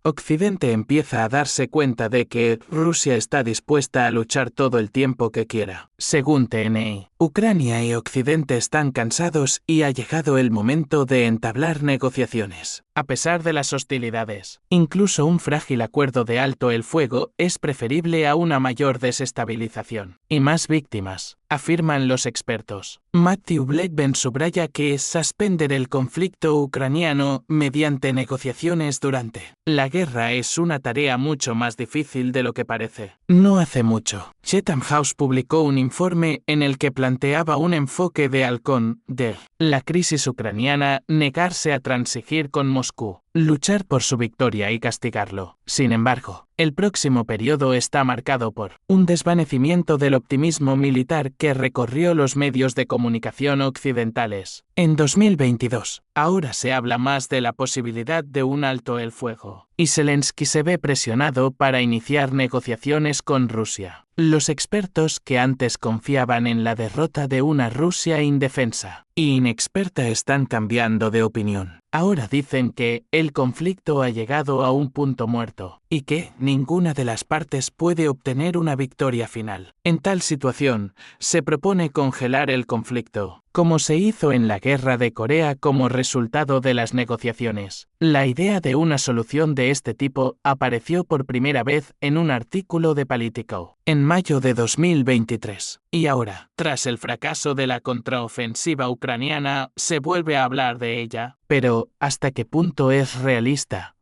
Occidente empieza a darse cuenta de que Rusia está dispuesta a luchar todo el tiempo que quiera. Según TNI, Ucrania y Occidente están cansados y ha llegado el momento de entablar negociaciones. A pesar de las hostilidades, incluso un frágil acuerdo de alto el fuego es preferible a una mayor desestabilización y más víctimas, afirman los expertos. Matthew Blackburn subraya que suspender el conflicto ucraniano mediante negociaciones durante la guerra es una tarea mucho más difícil de lo que parece. No hace mucho, Chatham House publicó un informe en el que planteaba un enfoque de halcón de la crisis ucraniana, negarse a transigir con Moscú, luchar por su victoria y castigarlo. Sin embargo, el próximo periodo está marcado por un desvanecimiento del optimismo militar que recorrió los medios de comunicación occidentales. En 2022, ahora se habla más de la posibilidad de un alto el fuego, y Zelensky se ve presionado para iniciar negociaciones con Rusia. Los expertos que antes confiaban en la derrota de una Rusia indefensa y inexperta están cambiando de opinión. Ahora dicen que el conflicto ha llegado a un punto muerto y que ninguna de las partes puede obtener una victoria final. En tal situación, se propone congelar el conflicto, como se hizo en la Guerra de Corea como resultado de las negociaciones. La idea de una solución de este tipo apareció por primera vez en un artículo de Politico en mayo de 2023. Y ahora, tras el fracaso de la contraofensiva ucraniana, se vuelve a hablar de ella. Pero, ¿hasta qué punto es realista?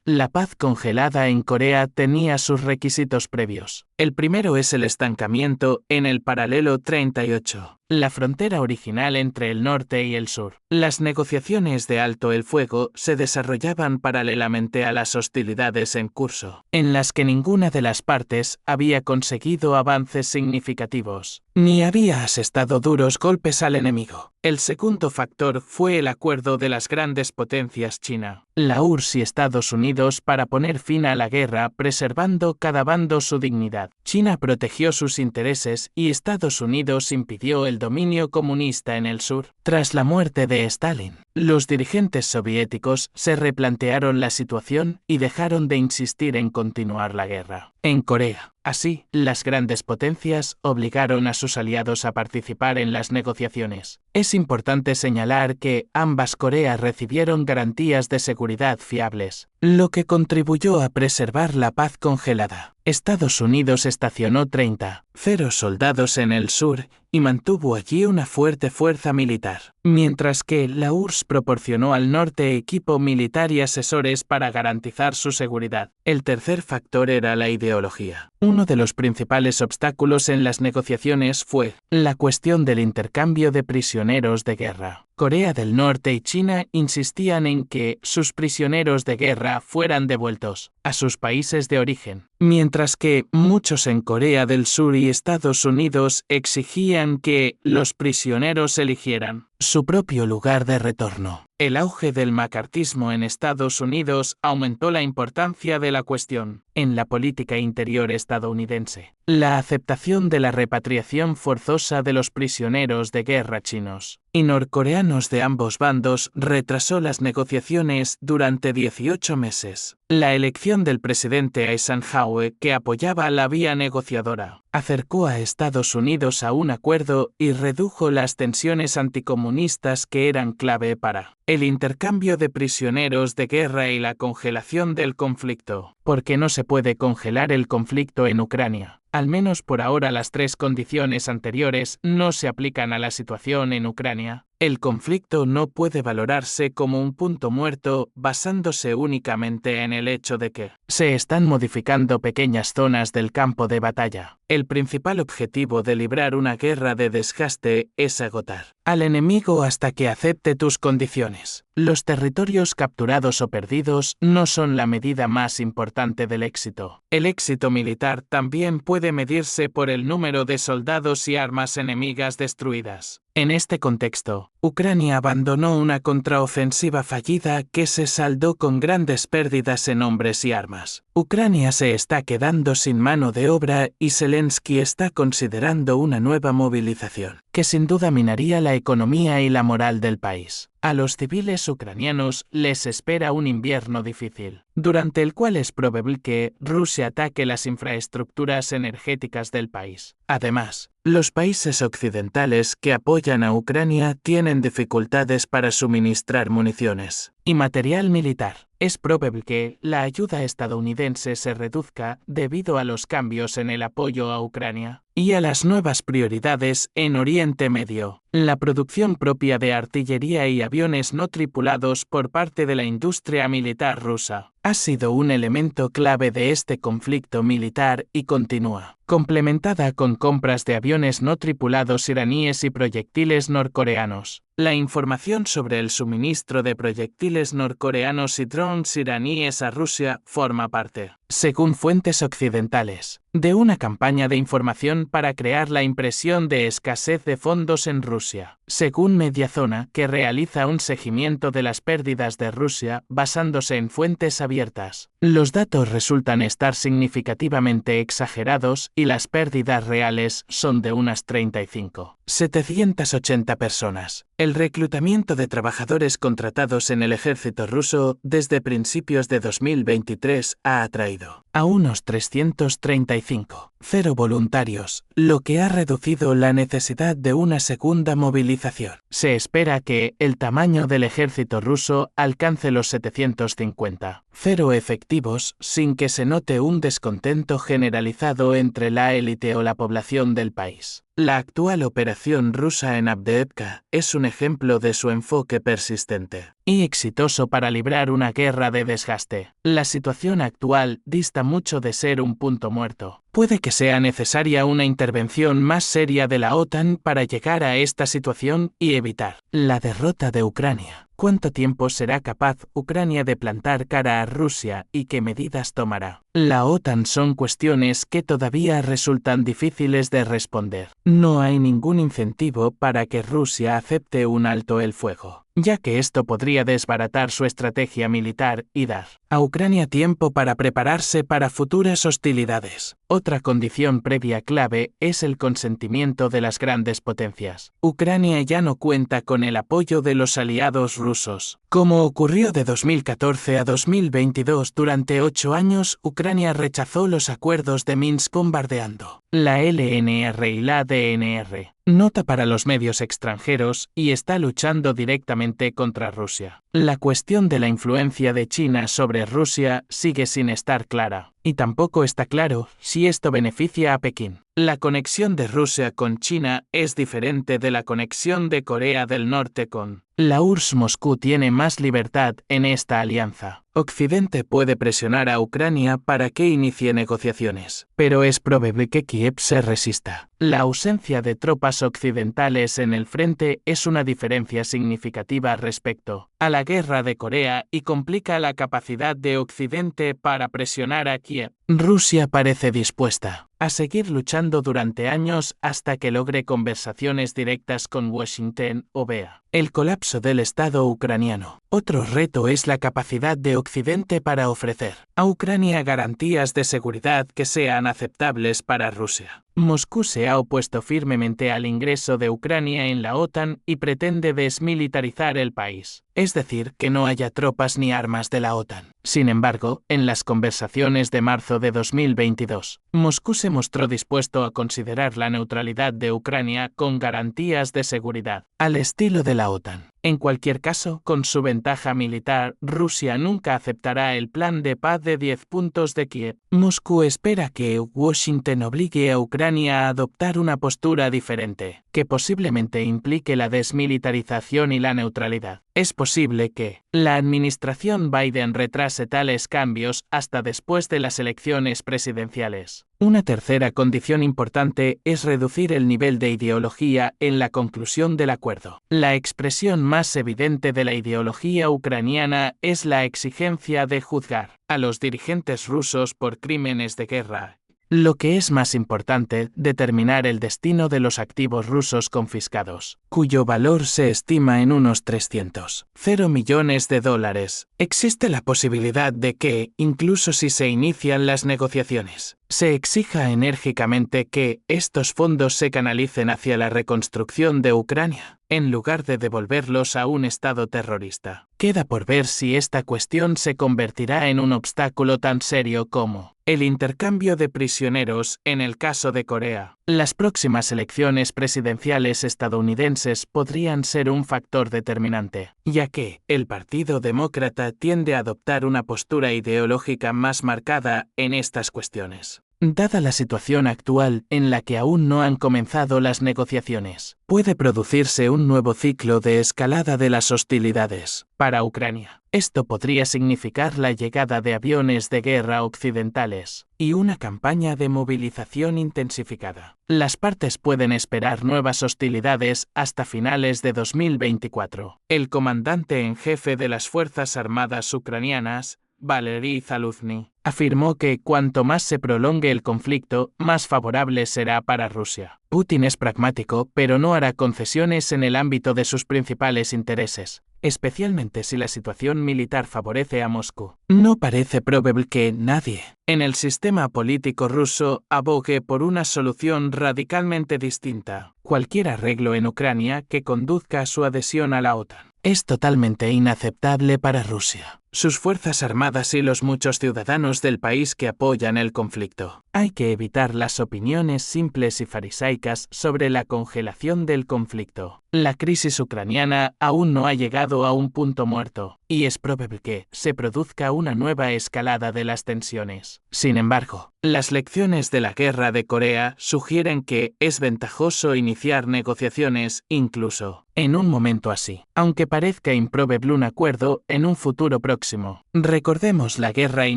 La paz congelada en Corea tenía sus requisitos previos. El primero es el estancamiento en el paralelo 38, la frontera original entre el norte y el sur. Las negociaciones de alto el fuego se desarrollaban paralelamente a las hostilidades en curso, en las que ninguna de las partes había conseguido avances significativos, ni había asestado duros golpes al enemigo. El segundo factor fue el acuerdo de las grandes potencias China, la URSS y Estados Unidos para poner fin a la guerra preservando cada bando su dignidad. China protegió sus intereses y Estados Unidos impidió el dominio comunista en el sur. Tras la muerte de Stalin, los dirigentes soviéticos se replantearon la situación y dejaron de insistir en continuar la guerra. En Corea, así, las grandes potencias obligaron a sus aliados a participar en las negociaciones. Es importante señalar que ambas Coreas recibieron garantías de seguridad fiables, lo que contribuyó a preservar la paz congelada. Estados Unidos estacionó 30,000 soldados en el sur y mantuvo allí una fuerte fuerza militar, mientras que la URSS proporcionó al norte equipo militar y asesores para garantizar su seguridad. El tercer factor era la ideología. Uno de los principales obstáculos en las negociaciones fue la cuestión del intercambio de prisioneros de guerra. Corea del Norte y China insistían en que sus prisioneros de guerra fueran devueltos a sus países de origen, mientras que muchos en Corea del Sur y Estados Unidos exigían que los prisioneros eligieran su propio lugar de retorno. El auge del macartismo en Estados Unidos aumentó la importancia de la cuestión en la política interior estadounidense. La aceptación de la repatriación forzosa de los prisioneros de guerra chinos y norcoreanos de ambos bandos retrasó las negociaciones durante 18 meses. La elección del presidente Eisenhower, que apoyaba la vía negociadora, acercó a Estados Unidos a un acuerdo y redujo las tensiones anticomunistas que eran clave para el intercambio de prisioneros de guerra y la congelación del conflicto. Porque no se puede congelar el conflicto en Ucrania. Al menos por ahora las tres condiciones anteriores no se aplican a la situación en Ucrania. El conflicto no puede valorarse como un punto muerto basándose únicamente en el hecho de que se están modificando pequeñas zonas del campo de batalla. El principal objetivo de librar una guerra de desgaste es agotar al enemigo hasta que acepte tus condiciones. Los territorios capturados o perdidos no son la medida más importante del éxito. El éxito militar también puede medirse por el número de soldados y armas enemigas destruidas. En este contexto, Ucrania abandonó una contraofensiva fallida que se saldó con grandes pérdidas en hombres y armas. Ucrania se está quedando sin mano de obra y Zelensky está considerando una nueva movilización, que sin duda minaría la economía y la moral del país. A los civiles ucranianos les espera un invierno difícil, durante el cual es probable que Rusia ataque las infraestructuras energéticas del país. Además, los países occidentales que apoyan a Ucrania tienen dificultades para suministrar municiones y material militar. Es probable que la ayuda estadounidense se reduzca debido a los cambios en el apoyo a Ucrania y a las nuevas prioridades en Oriente Medio. La producción propia de artillería y aviones no tripulados por parte de la industria militar rusa ha sido un elemento clave de este conflicto militar y continúa, complementada con compras de aviones no tripulados iraníes y proyectiles norcoreanos. La información sobre el suministro de proyectiles norcoreanos y drones iraníes a Rusia forma parte, según fuentes occidentales, de una campaña de información para crear la impresión de escasez de fondos en Rusia, según Mediazona, que realiza un seguimiento de las pérdidas de Rusia basándose en fuentes abiertas. Los datos resultan estar significativamente exagerados y las pérdidas reales son de unas 35.780 personas. El reclutamiento de trabajadores contratados en el ejército ruso desde principios de 2023 ha atraído a unos 335,000 voluntarios, lo que ha reducido la necesidad de una segunda movilización. Se espera que el tamaño del ejército ruso alcance los 750,000 efectivos sin que se note un descontento generalizado entre la élite o la población del país. La actual operación rusa en Avdiivka es un ejemplo de su enfoque persistente y exitoso para librar una guerra de desgaste. La situación actual dista mucho de ser un punto muerto. Puede que sea necesaria una intervención más seria de la OTAN para llegar a esta situación y evitar la derrota de Ucrania. ¿Cuánto tiempo será capaz Ucrania de plantar cara a Rusia y qué medidas tomará la OTAN? Son cuestiones que todavía resultan difíciles de responder. No hay ningún incentivo para que Rusia acepte un alto el fuego, ya que esto podría desbaratar su estrategia militar y dar a Ucrania tiempo para prepararse para futuras hostilidades. Otra condición previa clave es el consentimiento de las grandes potencias. Ucrania ya no cuenta con el apoyo de los aliados rusos. Como ocurrió de 2014 a 2022, durante 8 años Ucrania rechazó los acuerdos de Minsk bombardeando la LNR y la DNR. Nota para los medios extranjeros y está luchando directamente contra Rusia. La cuestión de la influencia de China sobre Rusia sigue sin estar clara, y tampoco está claro si esto beneficia a Pekín. La conexión de Rusia con China es diferente de la conexión de Corea del Norte con la URSS. Moscú tiene más libertad en esta alianza. Occidente puede presionar a Ucrania para que inicie negociaciones, pero es probable que Kiev se resista. La ausencia de tropas occidentales en el frente es una diferencia significativa respecto a la guerra de Corea y complica la capacidad de Occidente para presionar a Kiev. Rusia parece dispuesta a seguir luchando durante años hasta que logre conversaciones directas con Washington o vea el colapso del Estado ucraniano. Otro reto es la capacidad de Occidente para ofrecer a Ucrania garantías de seguridad que sean aceptables para Rusia. Moscú se ha opuesto firmemente al ingreso de Ucrania en la OTAN y pretende desmilitarizar el país, es decir, que no haya tropas ni armas de la OTAN. Sin embargo, en las conversaciones de marzo de 2022, Moscú se mostró dispuesto a considerar la neutralidad de Ucrania con garantías de seguridad, al estilo de la OTAN. En cualquier caso, con su ventaja militar, Rusia nunca aceptará el plan de paz de 10 puntos de Kiev. Moscú espera que Washington obligue a Ucrania a adoptar una postura diferente, que posiblemente implique la desmilitarización y la neutralidad. Es posible que la administración Biden retrase tales cambios hasta después de las elecciones presidenciales. Una tercera condición importante es reducir el nivel de ideología en la conclusión del acuerdo. La expresión más evidente de la ideología ucraniana es la exigencia de juzgar a los dirigentes rusos por crímenes de guerra. Lo que es más importante, determinar el destino de los activos rusos confiscados, cuyo valor se estima en unos 300,0 millones de dólares. Existe la posibilidad de que, incluso si se inician las negociaciones, se exija enérgicamente que estos fondos se canalicen hacia la reconstrucción de Ucrania, en lugar de devolverlos a un Estado terrorista. Queda por ver si esta cuestión se convertirá en un obstáculo tan serio como el intercambio de prisioneros en el caso de Corea. Las próximas elecciones presidenciales estadounidenses podrían ser un factor determinante, ya que el Partido Demócrata tiende a adoptar una postura ideológica más marcada en estas cuestiones. Dada la situación actual en la que aún no han comenzado las negociaciones, puede producirse un nuevo ciclo de escalada de las hostilidades. Para Ucrania, esto podría significar la llegada de aviones de guerra occidentales y una campaña de movilización intensificada. Las partes pueden esperar nuevas hostilidades hasta finales de 2024. El comandante en jefe de las Fuerzas Armadas ucranianas, Valery Zaluzny, afirmó que cuanto más se prolongue el conflicto, más favorable será para Rusia. Putin es pragmático, pero no hará concesiones en el ámbito de sus principales intereses, especialmente si la situación militar favorece a Moscú. No parece probable que nadie en el sistema político ruso abogue por una solución radicalmente distinta. Cualquier arreglo en Ucrania que conduzca a su adhesión a la OTAN es totalmente inaceptable para Rusia, sus fuerzas armadas y los muchos ciudadanos del país que apoyan el conflicto. Hay que evitar las opiniones simples y farisaicas sobre la congelación del conflicto. La crisis ucraniana aún no ha llegado a un punto muerto, y es probable que se produzca una nueva escalada de las tensiones. Sin embargo, las lecciones de la guerra de Corea sugieren que es ventajoso iniciar negociaciones incluso en un momento así, aunque parezca improbable un acuerdo en un futuro próximo. Recordemos la guerra y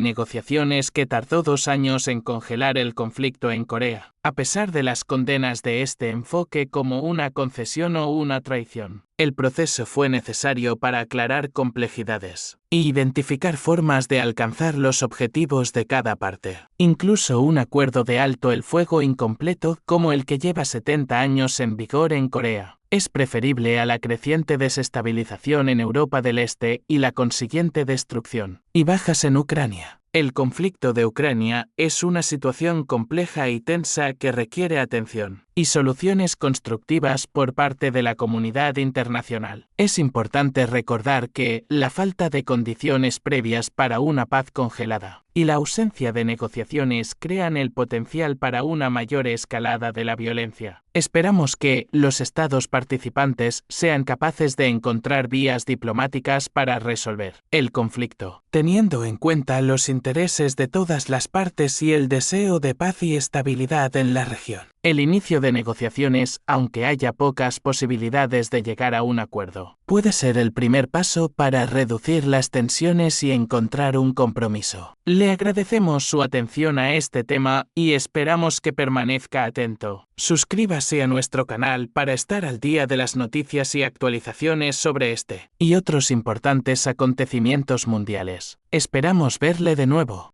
negociaciones que tardó 2 años en congelar el conflicto en Corea, a pesar de las condenas de este enfoque como una concesión o una traición. El proceso fue necesario para aclarar complejidades e identificar formas de alcanzar los objetivos de cada parte. Incluso un acuerdo de alto el fuego incompleto como el que lleva 70 años en vigor en Corea es preferible a la creciente desestabilización en Europa del Este y la consiguiente destrucción y bajas en Ucrania. El conflicto de Ucrania es una situación compleja y tensa que requiere atención y soluciones constructivas por parte de la comunidad internacional. Es importante recordar que la falta de condiciones previas para una paz congelada y la ausencia de negociaciones crean el potencial para una mayor escalada de la violencia. Esperamos que los estados participantes sean capaces de encontrar vías diplomáticas para resolver el conflicto, teniendo en cuenta los intereses de todas las partes y el deseo de paz y estabilidad en la región. El inicio de negociaciones, aunque haya pocas posibilidades de llegar a un acuerdo, puede ser el primer paso para reducir las tensiones y encontrar un compromiso. Le agradecemos su atención a este tema y esperamos que permanezca atento. Suscríbase a nuestro canal para estar al día de las noticias y actualizaciones sobre este y otros importantes acontecimientos mundiales. Esperamos verle de nuevo.